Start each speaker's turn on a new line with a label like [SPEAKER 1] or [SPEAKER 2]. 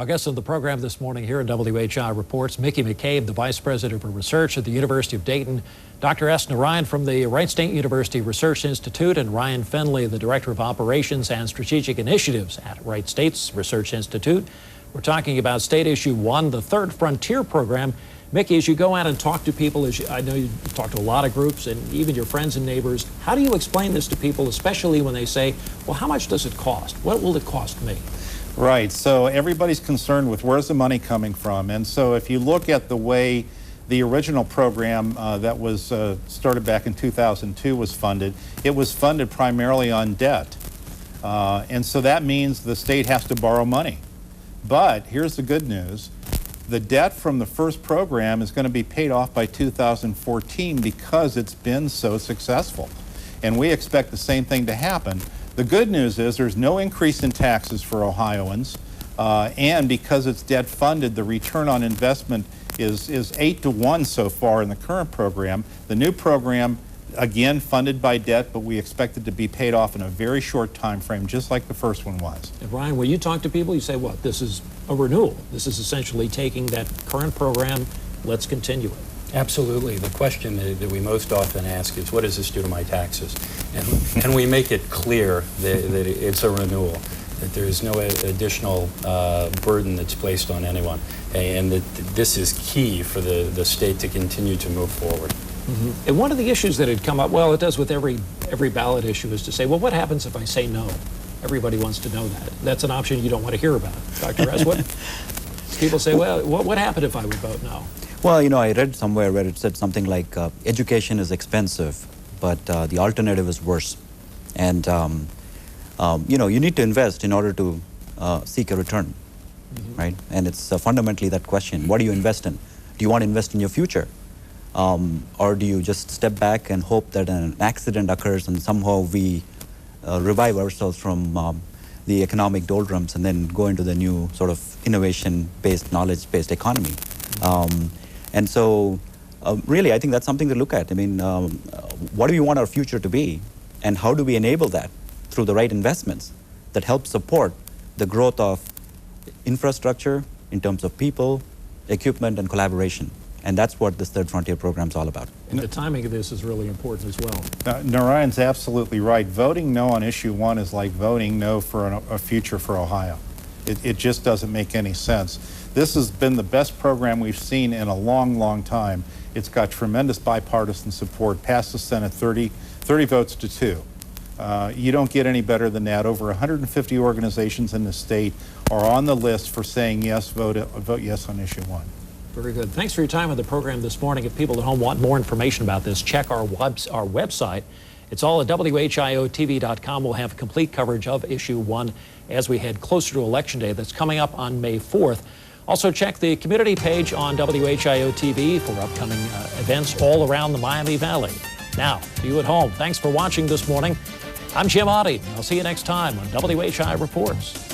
[SPEAKER 1] Our guest on the program this morning here at WHIO Reports, Mickey McCabe, the Vice President of Research at the University of Dayton, Dr. S. Narayan from the Wright State University Research Institute, and Ryan Fenley, the Director of Operations and Strategic Initiatives at Wright State's Research Institute. We're talking about State Issue 1, the Third Frontier program. Mickey, as you go out and talk to people, I know you talk to a lot of groups and even your friends and neighbors, how do you explain this to people, especially when they say, well, how much does it cost? What will it cost me?
[SPEAKER 2] Right, so everybody's concerned with where's the money coming from. And so if you look at the way the original program that was started back in 2002 was funded, it was funded primarily on debt. And so that means the state has to borrow money. But here's the good news. The debt from the first program is going to be paid off by 2014 because it's been so successful. And we expect the same thing to happen. The good news is there's no increase in taxes for Ohioans, and because it's debt funded, the return on investment is 8 to 1 so far in the current program. The new program, again, funded by debt, but we expect it to be paid off in a very short time frame, just like the first one was.
[SPEAKER 1] And Ryan, when you talk to people, you say, what, this is a renewal. This is essentially taking that current program, let's continue it.
[SPEAKER 3] Absolutely. The question that we most often ask is, what does this do to my taxes? And we make it clear that it's a renewal, that there is no additional burden that's placed on anyone, and that this is key for the state to continue to move forward.
[SPEAKER 1] Mm-hmm. And one of the issues that had come up, well, it does with every ballot issue, is to say, well, what happens if I say no? Everybody wants to know that. That's an option you don't want to hear about. Dr. Reswood? People say, well, what happened if I would vote no?
[SPEAKER 4] Well, you know, I read somewhere where it said something like education is expensive, but the alternative is worse. And, you know, you need to invest in order to seek a return, right? And it's fundamentally that question. What do you invest in? Do you want to invest in your future? Or do you just step back and hope that an accident occurs and somehow we revive ourselves from the economic doldrums and then go into the new sort of innovation-based, knowledge-based economy? And so, really, I think that's something to look at. I mean, what do we want our future to be? And how do we enable that through the right investments that help support the growth of infrastructure in terms of people, equipment, and collaboration? And that's what this Third Frontier program is all about.
[SPEAKER 1] And the timing of this is really important as well.
[SPEAKER 2] Narayan's absolutely right. Voting no on issue 1 is like voting no for a future for Ohio. It just doesn't make any sense. This has been the best program we've seen in a long, long time. It's got tremendous bipartisan support, passed the Senate 30 votes to 2. You don't get any better than that. Over 150 organizations in the state are on the list for saying yes, vote yes on issue 1.
[SPEAKER 1] Very good. Thanks for your time on the program this morning. If people at home want more information about this, check our website. It's all at WHIOTV.com. We'll have complete coverage of issue 1 as we head closer to Election Day. That's coming up on May 4th. Also, check the community page on WHIO TV for upcoming events all around the Miami Valley. Now, to you at home, thanks for watching this morning. I'm Jim Oddie. I'll see you next time on WHIO Reports.